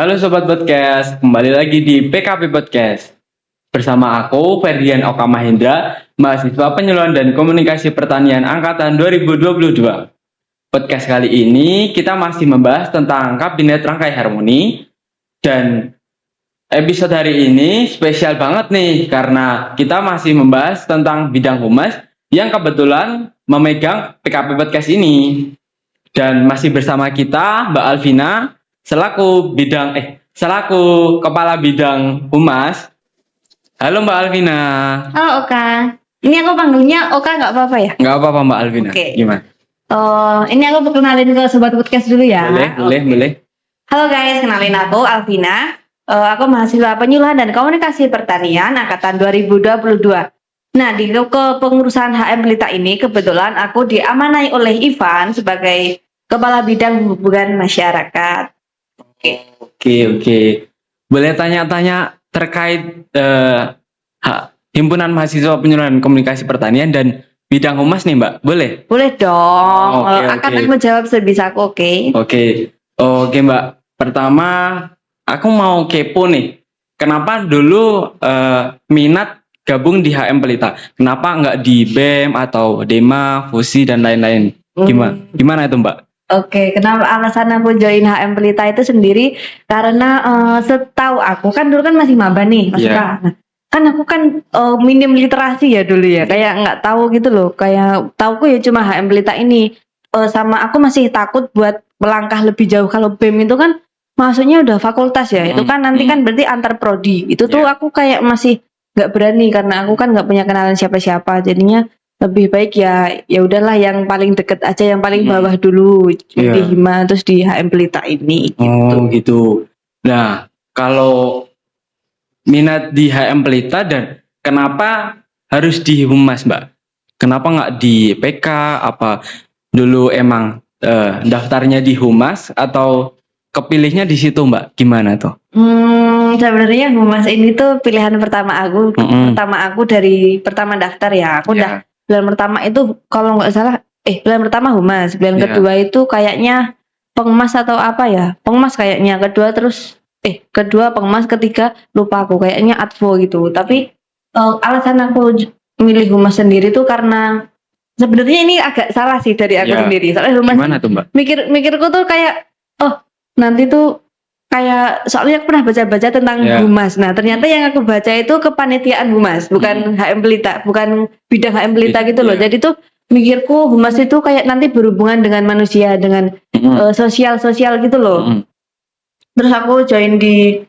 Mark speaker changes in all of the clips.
Speaker 1: Halo Sobat Podcast, kembali lagi di PKP Podcast. Bersama aku, Ferdian Oka Mahendra, mahasiswa penyuluhan dan komunikasi pertanian angkatan 2022. Podcast kali ini kita masih membahas tentang Kabinet Rangkai Harmoni. Dan episode hari ini spesial banget nih, karena kita masih membahas tentang bidang humas yang kebetulan memegang PKP Podcast ini. Dan masih bersama kita Mbak Alvina selaku kepala bidang humas. Halo Mbak Alvina.
Speaker 2: Halo Oka. Ini aku panggilnya Oka nggak apa-apa ya?
Speaker 1: Nggak apa-apa Mbak Alvina.
Speaker 2: Oke.
Speaker 1: Gimana?
Speaker 2: Ini aku perkenalin ke sobat podcast dulu ya.
Speaker 1: Boleh.
Speaker 2: Halo guys, kenalin aku Alvina. Aku mahasiswa penyuluhan dan komunikasi pertanian angkatan 2022. Nah, di kepengurusan HM Pelita ini kebetulan aku diamanai oleh Ivan sebagai kepala bidang hubungan masyarakat.
Speaker 1: Oke. Boleh tanya-tanya terkait himpunan mahasiswa penyuluhan komunikasi pertanian dan bidang humas nih Mbak? Boleh?
Speaker 2: Boleh dong.
Speaker 1: Oke.
Speaker 2: Akan aku jawab sebisa aku, oke?
Speaker 1: Oke Mbak. Pertama, aku mau kepo nih. Kenapa dulu minat gabung di HM Pelita? Kenapa nggak di BEM atau DEMA, FUSI dan lain-lain? Gimana itu Mbak?
Speaker 2: Oke, kenapa alasan aku join HM Pelita itu sendiri karena setahu aku kan dulu kan masih maba nih, Mas Kak. Nah, kan aku kan minim literasi ya dulu ya, kayak nggak tahu gitu loh, kayak tauku ya cuma HM Pelita ini. Sama aku masih takut buat melangkah lebih jauh. Kalau BEM itu kan maksudnya udah fakultas ya, itu kan nanti kan berarti antar prodi. Itu tuh aku kayak masih nggak berani karena aku kan nggak punya kenalan siapa-siapa, jadinya lebih baik ya udahlah yang paling deket aja, yang paling bawah dulu di Hima terus di HM Pelita ini.
Speaker 1: Gitu. Nah, kalau minat di HM Pelita dan kenapa harus di humas Mbak? Kenapa nggak di PK? Apa dulu emang daftarnya di humas atau kepilihnya di situ Mbak? Gimana tuh?
Speaker 2: Sebenarnya humas ini tuh pilihan pertama aku. Dari pertama daftar ya. Aku udah pilihan pertama itu kalau nggak salah pilihan pertama humas, pilihan kedua itu kayaknya pengemas atau apa ya, pengemas kayaknya, kedua pengemas, ketiga lupa aku, kayaknya advo gitu. Tapi alasan aku milih humas sendiri tuh karena sebenarnya ini agak salah sih dari aku sendiri. Soalnya humas
Speaker 1: gimana tuh Mbak?
Speaker 2: Mikirku tuh kayak nanti tuh kayak soalnya aku pernah baca-baca tentang humas. Nah, ternyata yang aku baca itu kepanitiaan humas, bukan HM Pelita, bukan bidang HM Pelita gitu loh. Jadi tuh mikirku humas itu kayak nanti berhubungan dengan manusia, dengan sosial gitu loh. Terus aku join di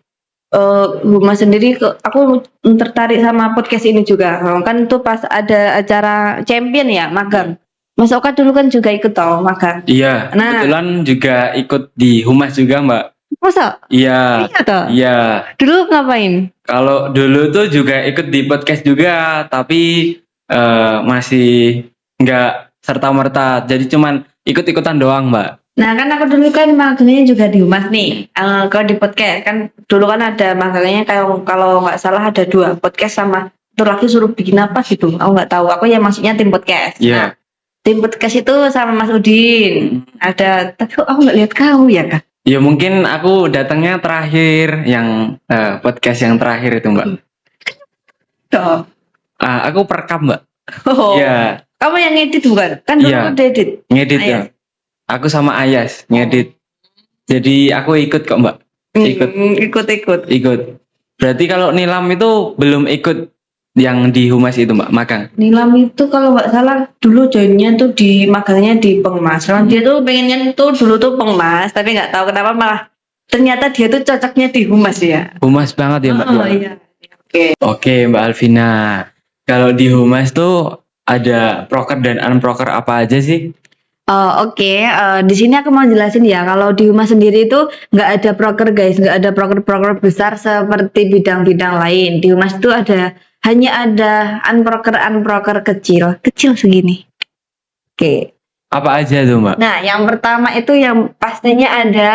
Speaker 2: humas sendiri, aku tertarik sama podcast ini juga. Kan tuh pas ada acara champion ya, magang. Mas Oka dulu kan juga ikut magang.
Speaker 1: Iya, kebetulan juga ikut di humas juga Mbak.
Speaker 2: Masa?
Speaker 1: Iya toh? Iya.
Speaker 2: Dulu ngapain?
Speaker 1: Kalau dulu tuh juga ikut di podcast juga, tapi masih nggak serta-merta. Jadi cuman ikut-ikutan doang Mbak. Nah
Speaker 2: kan aku dulu kan magangnya juga di humas nih. Kalau di podcast kan dulu kan ada magangnya kalau nggak salah ada 2, podcast sama satu lagi suruh bikin apa gitu. Aku nggak tahu. Aku ya maksudnya tim podcast. Nah, tim podcast itu sama Mas Udin. Ada, tapi aku nggak lihat kamu ya Kak?
Speaker 1: Ya mungkin aku datangnya terakhir, yang podcast yang terakhir itu Mbak. Aku perekam Mbak.
Speaker 2: Iya. Kamu yang ngedit bukan? Kan dulu udah edit.
Speaker 1: Ngedit ya. Aku sama Ayas ngedit. Jadi aku ikut kok Mbak. Ikut. Berarti kalau nilam itu belum ikut yang di humas itu Mbak, magang?
Speaker 2: Nilam itu kalau nggak salah dulu joinnya tuh di magangnya di Pengmas. Dia tuh pengennya tuh dulu tuh Pengmas, tapi nggak tahu kenapa malah ternyata dia tuh cocoknya di humas ya.
Speaker 1: Humas banget ya Mbak.
Speaker 2: Iya.
Speaker 1: Oke Mbak Alvina. Kalau di humas tuh ada proker dan unproker apa aja sih?
Speaker 2: Di sini aku mau jelasin ya. Kalau di humas sendiri itu nggak ada proker guys, nggak ada proker besar seperti bidang-bidang lain. Di humas itu hanya ada unproker kecil segini. Oke.
Speaker 1: Apa aja tuh Mbak?
Speaker 2: Nah, yang pertama itu yang pastinya ada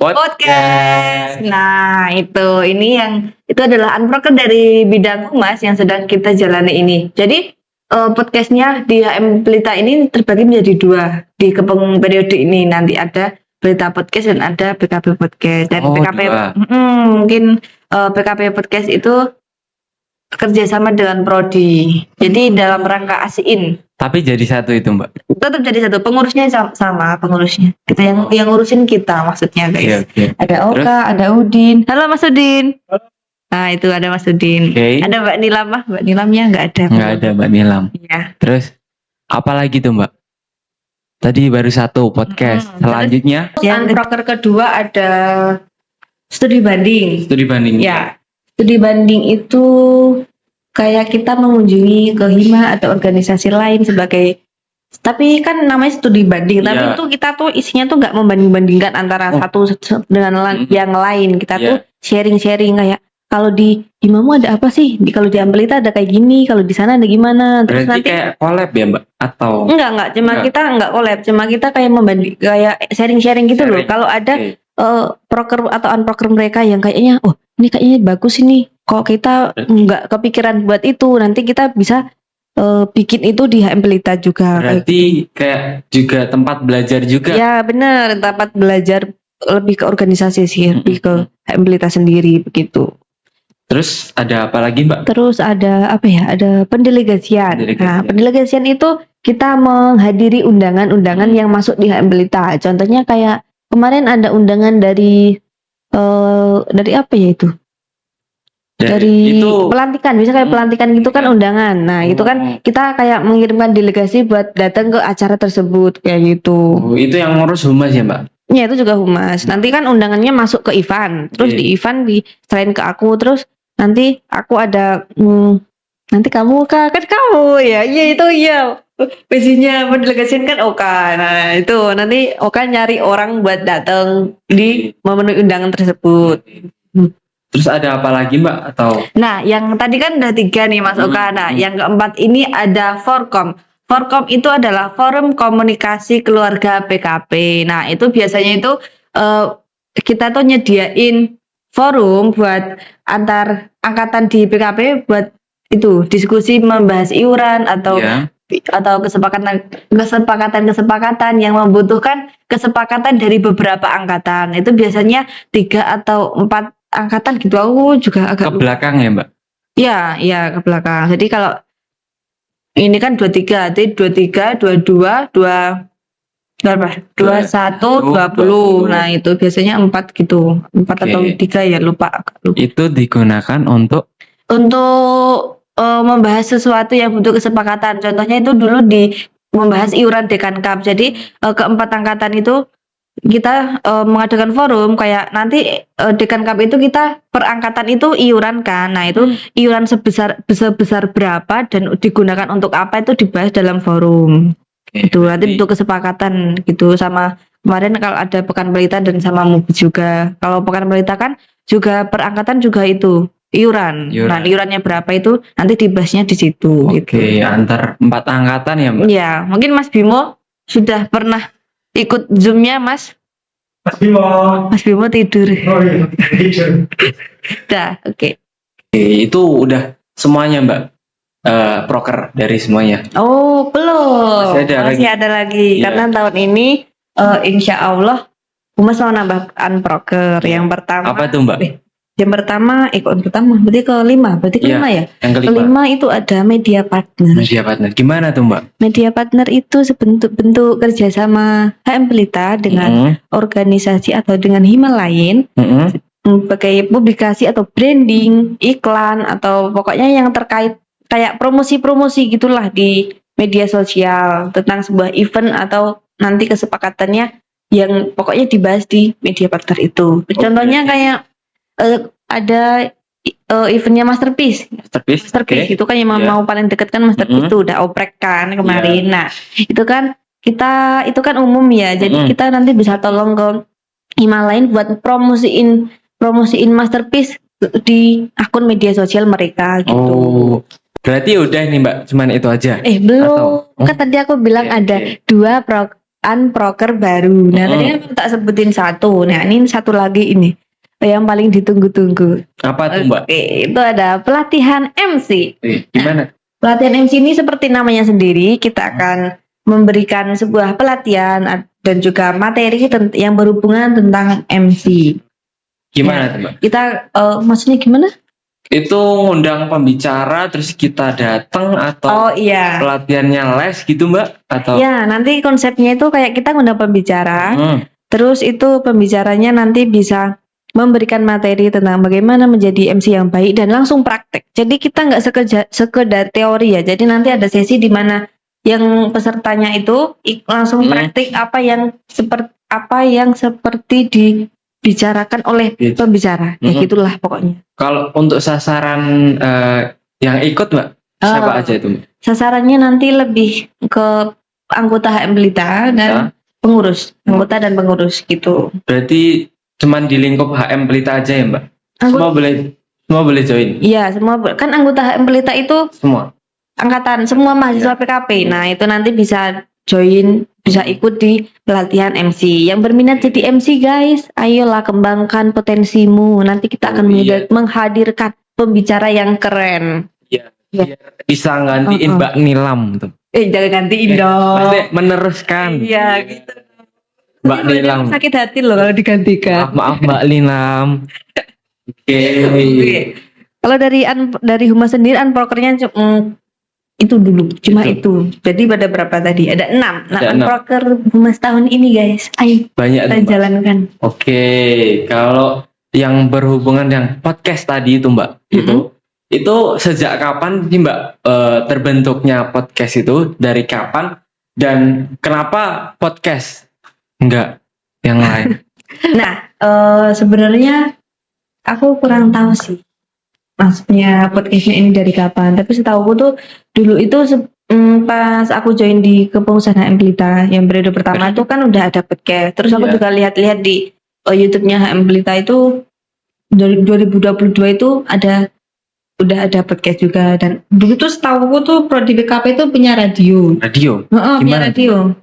Speaker 2: podcast. Nah, itu adalah unproker dari bidang humas yang sedang kita jalani ini. Jadi podcastnya di HM Pelita ini terbagi menjadi 2 di periode ini. Nanti ada Berita Podcast dan ada PKB Podcast. Dan
Speaker 1: Oh,
Speaker 2: PKB
Speaker 1: dua.
Speaker 2: mungkin PKB Podcast itu kerjasama dengan Prodi. Jadi dalam rangka ASIN.
Speaker 1: Tapi jadi satu itu Mbak.
Speaker 2: Tetap jadi satu, pengurusnya sama pengurusnya. Kita yang ngurusin kita maksudnya guys.
Speaker 1: Oke.
Speaker 2: Ada Oka, ada Udin. Halo Mas Udin. Nah itu ada Mas Udin.
Speaker 1: Oke.
Speaker 2: Ada Mbak Nilam mah, Mbak Nilamnya nggak ada.
Speaker 1: Nggak ada Mbak Nilam.
Speaker 2: Iya.
Speaker 1: Terus apa lagi tuh Mbak? Tadi baru satu podcast. Selanjutnya
Speaker 2: Yang proker kedua ada studi banding.
Speaker 1: studi banding.
Speaker 2: Ya, studi banding itu kayak kita mengunjungi ke hima atau organisasi lain sebagai, tapi kan namanya studi banding, tapi
Speaker 1: Iya.
Speaker 2: itu kita tuh isinya tuh nggak membanding-bandingkan antara
Speaker 1: Oh.
Speaker 2: satu dengan yang lain. Kita
Speaker 1: Iya.
Speaker 2: tuh sharing-sharing kayak kalau di himamu ada apa sih? Kalau di Ampelita ada kayak gini, kalau di sana ada gimana. Terus
Speaker 1: Berarti
Speaker 2: nanti
Speaker 1: kayak collab ya Mbak? Atau
Speaker 2: enggak, cuma
Speaker 1: Enggak.
Speaker 2: kita enggak collab, cuma kita kayak membanding, kayak sharing-sharing gitu loh.
Speaker 1: Sharing.
Speaker 2: Kalau ada
Speaker 1: Oke.
Speaker 2: proker atau unproker mereka yang kayaknya ini kayaknya bagus ini, kok kita nggak kepikiran buat itu, nanti kita bisa bikin itu di HM Pelita juga.
Speaker 1: Berarti kayak juga tempat belajar juga.
Speaker 2: Ya benar, tempat belajar lebih ke organisasi sih, lebih ke HM Pelita sendiri begitu.
Speaker 1: Terus ada apa lagi Mbak?
Speaker 2: Terus ada apa ya? Ada pendelegasian. Nah,
Speaker 1: Pendelegasian.
Speaker 2: pendelegasian itu kita menghadiri undangan-undangan yang masuk di HM Pelita. Contohnya kayak kemarin ada undangan dari apa ya itu? Dari
Speaker 1: itu
Speaker 2: pelantikan, bisa kayak pelantikan gitu kan, undangan. Nah, itu kan kita kayak mengirimkan delegasi buat datang ke acara tersebut kayak gitu.
Speaker 1: itu yang ngurus humas ya Mbak?
Speaker 2: Ya, itu juga humas. Nanti kan undangannya masuk ke Ivan. Terus
Speaker 1: Oke.
Speaker 2: di Ivan selain ke aku, terus nanti aku ada nanti kamu kan kamu ya. Iya itu ya. Basinya pendelegasian kan Oka. Nah, itu nanti Oka nyari orang buat datang di memenuhi undangan tersebut.
Speaker 1: Terus ada apa lagi Mbak? Atau
Speaker 2: Nah, yang tadi kan udah 3 nih Mas Oka. Nah, yang keempat ini ada Forkom. Forkom itu adalah Forum Komunikasi Keluarga PKP. Nah, itu biasanya itu kita tuh nyediain forum buat antar angkatan di PKP buat itu diskusi membahas iuran atau
Speaker 1: ya?
Speaker 2: kesepakatan yang membutuhkan kesepakatan dari beberapa angkatan. Itu biasanya 3 atau 4 angkatan gitu. Aku juga agak
Speaker 1: Ke belakang ya Mbak?
Speaker 2: ya ke belakang. Jadi kalau ini kan 23, jadi 23, 22, 21, 20. Nah, itu biasanya 4 gitu. 4 atau 3 ya, lupa.
Speaker 1: Itu digunakan untuk
Speaker 2: Membahas sesuatu yang butuh kesepakatan. Contohnya itu dulu membahas iuran Dekankap. Jadi keempat angkatan itu kita mengadakan forum kayak nanti Dekankap itu kita per angkatan itu iuran kan. Nah, itu iuran sebesar berapa dan digunakan untuk apa itu dibahas dalam forum. Itu nanti untuk kesepakatan gitu. Sama kemarin kalau ada Pekan Pelita dan sama MUBI juga. Kalau Pekan Pelita kan juga per angkatan juga itu iuran. Nah, iurannya berapa itu nanti dibahasnya di situ.
Speaker 1: Oke, antar 4 angkatan ya Mbak?
Speaker 2: Ya, mungkin Mas Bimo sudah pernah ikut Zoom-nya Mas Bimo tidur.
Speaker 3: Oh iya, tidur.
Speaker 2: Udah, oke.
Speaker 1: Itu udah semuanya Mbak? Proker dari semuanya?
Speaker 2: Oh, belum.
Speaker 1: Masih ada lagi. Iya.
Speaker 2: Karena tahun ini insya Allah Humas mau nambahkan proker. Yang pertama.
Speaker 1: Apa tuh Mbak?
Speaker 2: Yang pertama, berarti kelima. Berarti kelima ya?
Speaker 1: Yang
Speaker 2: kelima itu ada media partner.
Speaker 1: Media partner. Gimana tuh Mbak?
Speaker 2: Media partner itu bentuk kerjasama HM Pelita dengan organisasi atau dengan hima lain sebagai publikasi atau branding, iklan atau pokoknya yang terkait kayak promosi-promosi gitulah di media sosial tentang sebuah event atau nanti kesepakatannya yang pokoknya dibahas di media partner itu. Contohnya kayak ada eventnya Masterpiece itu kan yang mau paling deket kan Masterpiece itu udah oprek kan kemarin. Nah itu kan itu kan umum ya, jadi kita nanti bisa tolong ke hima lain buat promosiin Masterpiece di akun media sosial mereka gitu.
Speaker 1: Oh, berarti udah nih Mbak, cuman itu aja?
Speaker 2: Belum, kan tadi aku bilang ada 2 proker baru. Nah tadi kan tak sebutin 1. Nah ini 1 lagi ini yang paling ditunggu-tunggu.
Speaker 1: Apa tuh Mbak?
Speaker 2: Itu ada pelatihan MC.
Speaker 1: Gimana?
Speaker 2: Pelatihan MC ini seperti namanya sendiri, kita akan memberikan sebuah pelatihan dan juga materi yang berhubungan tentang MC.
Speaker 1: Gimana tuh Mbak?
Speaker 2: Kita maksudnya gimana?
Speaker 1: Itu ngundang pembicara terus kita datang
Speaker 2: Oh
Speaker 1: atau
Speaker 2: iya.
Speaker 1: pelatihannya les gitu Mbak? Atau
Speaker 2: Ya, nanti konsepnya itu kayak kita ngundang pembicara.
Speaker 1: Hmm,
Speaker 2: Terus itu pembicaranya nanti bisa memberikan materi tentang bagaimana menjadi MC yang baik dan langsung praktek. Jadi kita nggak sekedar teori ya. Jadi nanti ada sesi di mana yang pesertanya itu langsung praktik apa yang seperti dibicarakan oleh
Speaker 1: Gitu.
Speaker 2: pembicara. Ya gitulah pokoknya.
Speaker 1: kalau untuk sasaran yang ikut Mbak, siapa aja itu Mbak?
Speaker 2: Sasarannya nanti lebih ke anggota HM Pelita dan pengurus, anggota dan pengurus gitu.
Speaker 1: Berarti cuman di lingkup HM Pelita aja ya Mbak? Semua boleh join?
Speaker 2: Iya, semua kan anggota HM Pelita itu
Speaker 1: Semua?
Speaker 2: angkatan semua mahasiswa PKP. Nah, itu nanti bisa join, bisa ikut di pelatihan MC. Yang berminat jadi MC guys, ayolah kembangkan potensimu. Nanti kita akan menghadirkan pembicara yang keren.
Speaker 1: Iya. Bisa gantiin Mbak Nilam tuh.
Speaker 2: Jangan gantiin dong.
Speaker 1: Pasti meneruskan.
Speaker 2: Iya, gitu.
Speaker 1: Mbak Nilam.
Speaker 2: Sakit hati loh kalau digantikan.
Speaker 1: Maaf Mbak Nilam. Oke.
Speaker 2: Kalau dari Humas sendiri unprokernya itu dulu, cuma itu. Jadi pada berapa tadi? Ada 6. Nah, unproker Humas tahun ini guys. Ayo
Speaker 1: banyak
Speaker 2: kita jalankan.
Speaker 1: Oke, kalau yang berhubungan yang podcast tadi itu Mbak, itu sejak kapan sih Mbak terbentuknya podcast itu? Dari kapan? Dan kenapa podcast? Enggak yang lain.
Speaker 2: Nah, sebenarnya aku kurang tahu sih maksudnya podcastnya ini dari kapan. Tapi setahu aku tuh dulu itu pas aku join di kepengurusan HM Pelita yang periode pertama itu kan udah ada podcast. Terus aku juga lihat-lihat di YouTube-nya HM Pelita itu dari 2022 itu udah ada podcast juga. Dan begitu setahu aku tuh prodi BKP itu punya radio. Punya radio.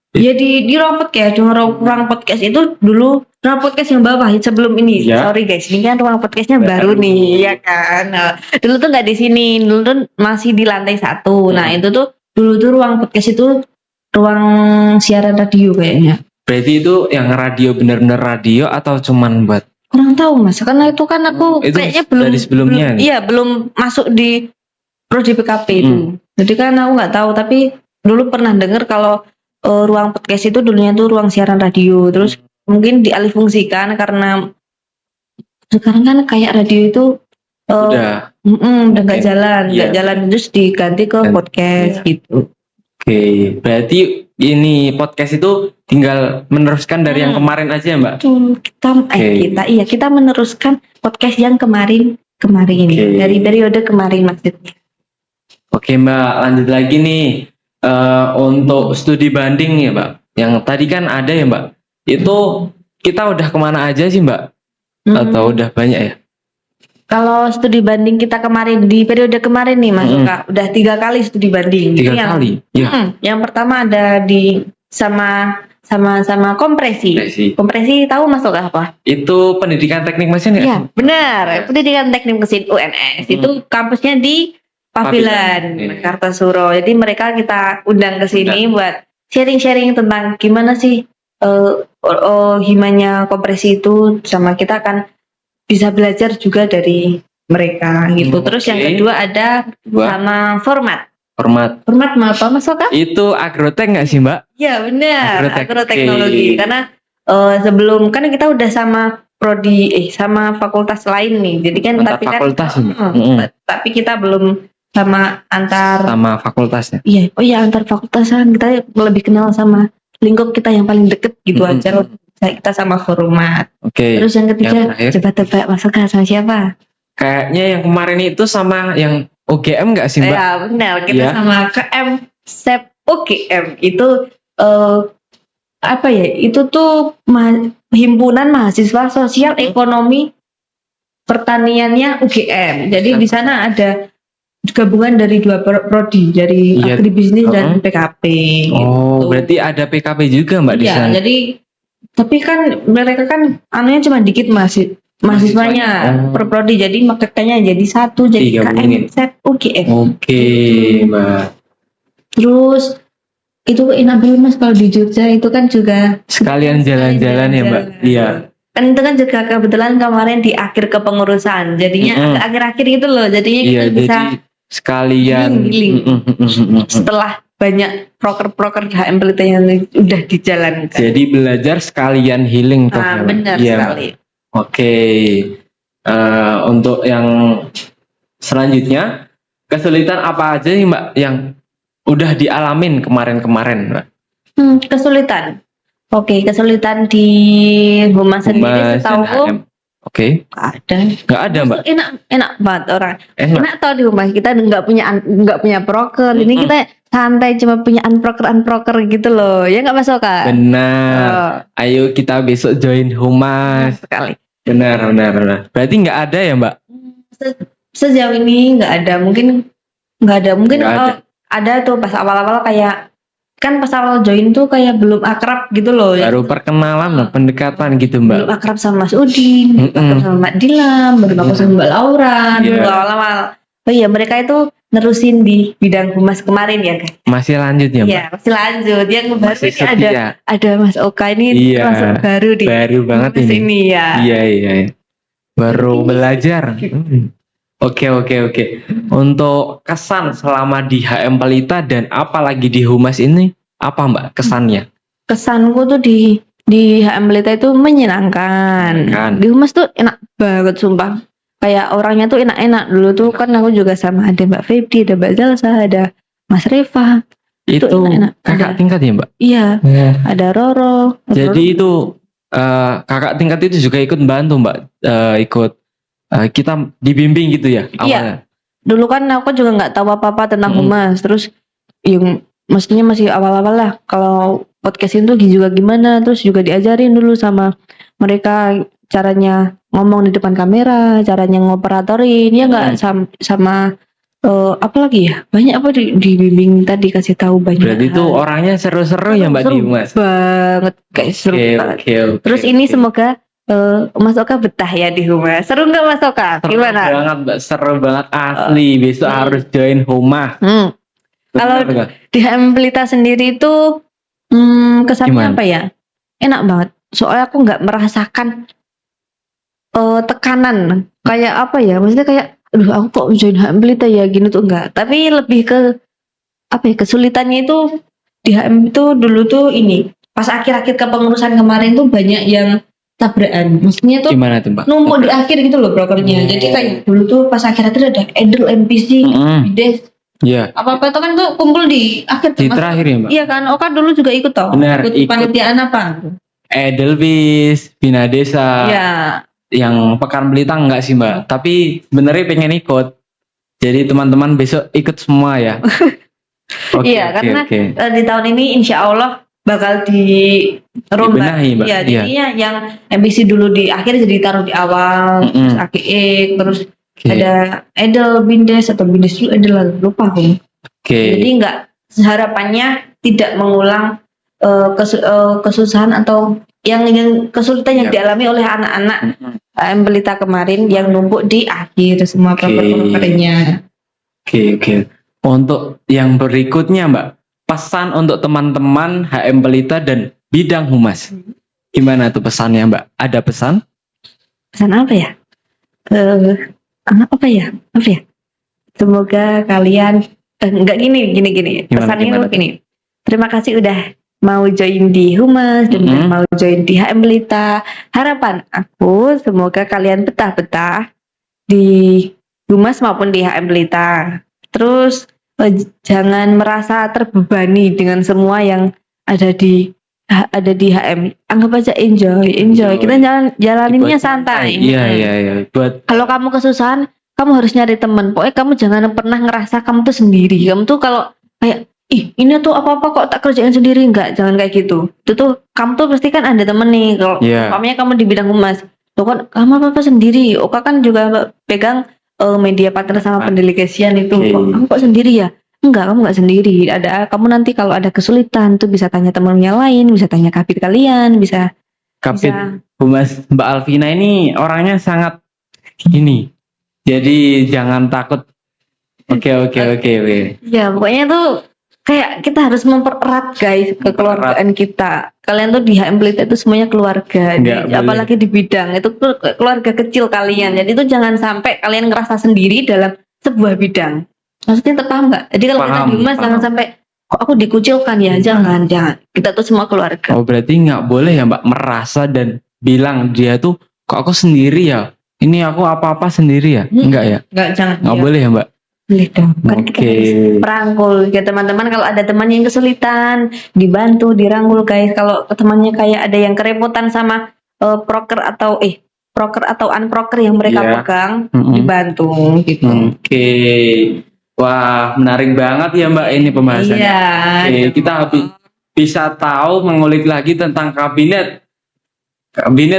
Speaker 2: Ya di ruang podcast, ruang podcast itu dulu ruang podcast yang bawah sebelum ini. Sorry guys, ini kan ruang podcastnya baru nih, ya kan. Nah, dulu tuh nggak di sini, dulu tuh masih di lantai 1. Nah itu tuh dulu tuh ruang podcast itu ruang siaran radio kayaknya.
Speaker 1: Berarti itu yang radio benar-benar radio atau cuman buat?
Speaker 2: Kurang tahu mas, karena itu kan aku kayaknya belum
Speaker 1: dari sebelumnya.
Speaker 2: Belum masuk di prodi PKP itu. Jadi kan aku nggak tahu, tapi dulu pernah dengar kalau ruang podcast itu dulunya tuh ruang siaran radio, terus mungkin dialihfungsikan karena sekarang kan kayak radio itu udah nggak jalan, terus diganti ke podcast gitu.
Speaker 1: Oke, berarti ini podcast itu tinggal meneruskan dari yang kemarin aja Mbak? Kita meneruskan podcast yang kemarin dari periode kemarin maksudnya. Oke Mbak, lanjut lagi nih. Untuk studi banding ya Mbak, yang tadi kan ada ya Mbak, itu kita udah kemana aja sih Mbak? Atau udah banyak ya? Kalau studi banding kita kemarin di periode kemarin nih Mas Kak, udah 3 kali studi banding. 3 kali? Yang pertama ada di sama kompresi. Kompresi tahu Mas Kak apa? Itu pendidikan teknik mesin ya? Iya benar, pendidikan teknik mesin UNS. Itu kampusnya di Pavilan, Kartasuro. Jadi mereka kita undang ke sini buat sharing-sharing tentang gimana sih himanya kompresi itu, sama kita akan bisa belajar juga dari mereka gitu. Terus yang kedua ada sama format apa Mas Oka? Itu agrotek nggak sih Mbak? Iya benar, agroteknologi. Karena sebelum kan kita udah sama prodi sama fakultas lain nih. Jadi kan tapi kita belum sama fakultasnya. Iya, antar fakultasan kita lebih kenal sama lingkup kita yang paling deket gitu aja. Kita sama format. Terus yang ketiga, coba tebak masuk sama siapa? Kayaknya yang kemarin itu sama yang UGM nggak sih Mbak? Ya benar, kita sama KM SEP UGM itu apa ya? Itu tuh himpunan mahasiswa sosial ekonomi pertaniannya UGM. Jadi di sana ada gabungan dari 2 prodi, dari agribisnis dan PKP. Oh, gitu. Berarti ada PKP juga Mbak di sana? Iya, jadi tapi kan mereka kan anunya cuma dikit mahasiswanya per prodi, jadi makanya jadi 1 jadi KM SEP UGM. Oke, Mbak. Terus
Speaker 2: itu enak banget Mas kalau di Jogja itu kan juga
Speaker 1: Sekalian jalan-jalan ya, Mbak. Iya.
Speaker 2: Kan itu kan juga kebetulan kemarin di akhir kepengurusan, jadinya agak akhir-akhir gitu loh, jadinya
Speaker 1: Iya,
Speaker 2: kita bisa
Speaker 1: jadi sekalian
Speaker 2: healing. Setelah banyak proker-proker HM Pelita yang udah dijalankan.
Speaker 1: Jadi belajar sekalian healing toh ya, Mbak?
Speaker 2: Benar
Speaker 1: Iya.
Speaker 2: sekali.
Speaker 1: Oke. Untuk yang selanjutnya, kesulitan apa aja sih Mbak yang udah dialamin kemarin-kemarin, Mbak?
Speaker 2: Kesulitan. Oke, kesulitan di Humas sendiri setahu
Speaker 1: Oke. Nggak ada Mbak.
Speaker 2: Enak banget orang.
Speaker 1: Enak.
Speaker 2: Enak tau di rumah kita nggak punya proker. Ini kita santai cuma punya unproker gitu loh. Ya nggak masuk Kak?
Speaker 1: Benar. Ayo kita besok join Humas.
Speaker 2: Sekali.
Speaker 1: Benar. Berarti nggak ada ya Mbak?
Speaker 2: Sejauh ini nggak ada. Mungkin nggak ada. Mungkin ada tuh pas awal-awal kayak kan pas awal join tuh kayak belum akrab gitu loh.
Speaker 1: Baru perkenalan lah, pendekatan gitu Mbak.
Speaker 2: Belum akrab sama Mas Udin, akrab sama Mbak Dilam, baru akrab sama Mbak Laura, dulu awal-awal. Oh iya, mereka itu nerusin di bidang Humas kemarin ya kan?
Speaker 1: Masih lanjut ya Mbak?
Speaker 2: Iya, masih lanjut. Yang baru ini ada Mas Oka ini termasuk baru di
Speaker 1: baru banget
Speaker 2: ini ya.
Speaker 1: Iya. Baru belajar. Oke. Untuk kesan selama di HM Pelita dan apalagi di Humas ini apa Mbak kesannya?
Speaker 2: Kesanku tuh di HM Pelita itu menyenangkan. Di Humas tuh enak banget sumpah. Kayak orangnya tuh enak-enak. Dulu tuh kan aku juga sama ada Mbak Febri, ada Mbak Zalsa, ada Mas Reva.
Speaker 1: Itu kakak tingkat ya Mbak?
Speaker 2: Iya. Ada Roro.
Speaker 1: Jadi itu kakak tingkat itu juga ikut bantu Mbak, ikut kita dibimbing gitu ya awalnya.
Speaker 2: Iya. Dulu kan aku juga nggak tahu apa-apa tentang Humas. Terus yang maksudnya masih awal-awal lah. Kalau podcast itu juga gimana. Terus juga diajarin dulu sama mereka caranya ngomong di depan kamera, caranya ngoperatorin. Ya nggak sama apa lagi ya? Banyak apa dibimbing tadi kasih tahu banyak.
Speaker 1: Berarti itu orangnya seru-seru ya Mbak di Humas.
Speaker 2: Banget kayak seru banget. Terus ini semoga Mas Oka betah ya di Humas. Seru nggak Mas Oka? Gimana?
Speaker 1: Seru banget Mbak, seru banget asli. Besok harus join Humas.
Speaker 2: Kalau di HM Pelita sendiri itu kesannya apa ya? Enak banget. Soalnya aku nggak merasakan tekanan. Kayak apa ya? Maksudnya kayak, aduh aku kok join HM Pelita ya gini tuh enggak. Tapi lebih ke apa ya? Kesulitannya itu di HM itu dulu tuh ini. Pas akhir-akhir kepengurusan kemarin tuh banyak yang tabrakan. Maksudnya tuh
Speaker 1: gimana tuh Mbak?
Speaker 2: Numpuk di akhir gitu loh brokernya. Jadi kayak dulu tuh pas akhir-akhir ada Edel, NPC, Bides.
Speaker 1: Iya.
Speaker 2: Apa-apa itu kan tuh kumpul di akhir.
Speaker 1: Di terakhir ya Mbak?
Speaker 2: Iya kan. Oka dulu juga ikut toh.
Speaker 1: Benar,
Speaker 2: ikut panitiaan apa?
Speaker 1: Edelweiss, Bina Desa.
Speaker 2: Iya.
Speaker 1: Yang Pekan Belita enggak sih Mbak? Tapi sebenarnya pengen ikut. Jadi teman-teman besok ikut semua ya.
Speaker 2: Iya, karena di tahun ini insya Allah bakal dirombak. Iya, jadinya yang MBC dulu di akhir jadi taruh di awal, terus AKE, terus ada Edel, Bindes atau Bindes dulu Edel, lupa aku. Jadi nggak, harapannya tidak mengulang kesusahan atau yang kesulitan yang dialami oleh anak-anak HM Pelita kemarin yang numpuk di akhir semua proker-prokernya.
Speaker 1: Oke. Untuk yang berikutnya Mbak, pesan untuk teman-teman HM Pelita dan bidang Humas. Gimana tuh pesannya Mbak? Ada pesan?
Speaker 2: Pesan apa ya? Apa ya? Semoga kalian enggak gini. Pesannya tuh gini. Terima kasih udah mau join di Humas dan mau join di HM Pelita. Harapan aku semoga kalian betah-betah di Humas maupun di HM Pelita. Terus jangan merasa terbebani dengan semua yang ada di HM. Anggap aja enjoy. Kita jalaninnya santai.
Speaker 1: Iya.
Speaker 2: Kalau kamu kesusahan, kamu harus nyari teman. Pokoknya kamu jangan pernah ngerasa kamu tuh sendiri. Kamu tuh kalau kayak ini tuh apa-apa kok tak kerjain sendiri, enggak, jangan kayak gitu. Itu tuh kamu tuh pasti kan ada temen nih. Kalau umpamanya kamu di bidang Humas, tuh kan kamu apa sendiri. Oka kan juga pegang media partner sama pendelegasian itu. Kamu kok sendiri ya? Enggak, kamu enggak sendiri. Kamu nanti kalau ada kesulitan tuh bisa tanya teman yang lain, bisa tanya kapit kalian, bisa
Speaker 1: Humas Mbak Alvina ini orangnya sangat ini. Jadi jangan takut. Oke.
Speaker 2: Ya, pokoknya tuh kayak kita harus mempererat guys kekeluargaan kita. Kalian tuh di HM Pelita itu semuanya keluarga,
Speaker 1: Nggak boleh.
Speaker 2: apalagi di bidang itu tuh keluarga kecil kalian. Jadi itu jangan sampai kalian ngerasa sendiri dalam sebuah bidang. Maksudnya paham nggak? Jadi kalau kita
Speaker 1: Paham,
Speaker 2: di humas
Speaker 1: paham.
Speaker 2: jangan sampai kok aku dikucilkan ya, jangan. Kita tuh semua keluarga.
Speaker 1: Oh berarti nggak boleh ya Mbak merasa dan bilang dia tuh kok aku sendiri ya, ini aku apa-apa sendiri ya, enggak ya,
Speaker 2: Nggak, jangan.
Speaker 1: nggak
Speaker 2: Ya.
Speaker 1: boleh ya Mbak.
Speaker 2: Boleh dong. Kan kita
Speaker 1: Oke.
Speaker 2: harus merangkul ya teman-teman. Kalau ada teman yang kesulitan, dibantu, dirangkul guys. Kalau temannya kayak ada yang kerepotan sama proker atau unproker yang mereka
Speaker 1: Iya.
Speaker 2: pegang,
Speaker 1: Mm-mm.
Speaker 2: dibantu gitu.
Speaker 1: Oke. Wah menarik banget ya Mbak ini pembahasannya.
Speaker 2: Iya.
Speaker 1: Oke, kita bisa tahu mengulik lagi tentang kabinet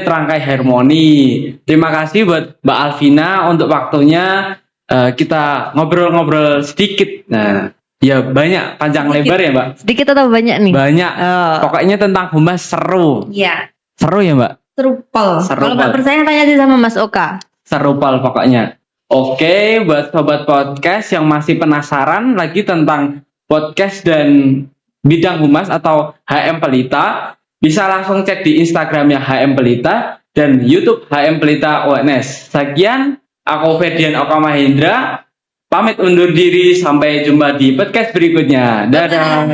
Speaker 1: rangkai harmoni. Terima kasih buat Mbak Alvina untuk waktunya. Kita ngobrol-ngobrol sedikit. Nah, ya banyak panjang
Speaker 2: Sedikit.
Speaker 1: lebar ya Mbak.
Speaker 2: Sedikit atau banyak nih?
Speaker 1: Banyak.
Speaker 2: Oh.
Speaker 1: Pokoknya tentang humas seru.
Speaker 2: Iya.
Speaker 1: Seru ya Mbak.
Speaker 2: Serupal.
Speaker 1: Serupal.
Speaker 2: Kalau nggak percaya tanya aja sama Mas Oka.
Speaker 1: Seru pal pokoknya. Oke, buat sobat podcast yang masih penasaran lagi tentang podcast dan bidang humas atau HM Pelita, bisa langsung cek di Instagramnya HM Pelita dan YouTube HM Pelita UNS. Sekian, aku Ferdian Oka Mahendra, pamit undur diri, sampai jumpa di podcast berikutnya. Dadah.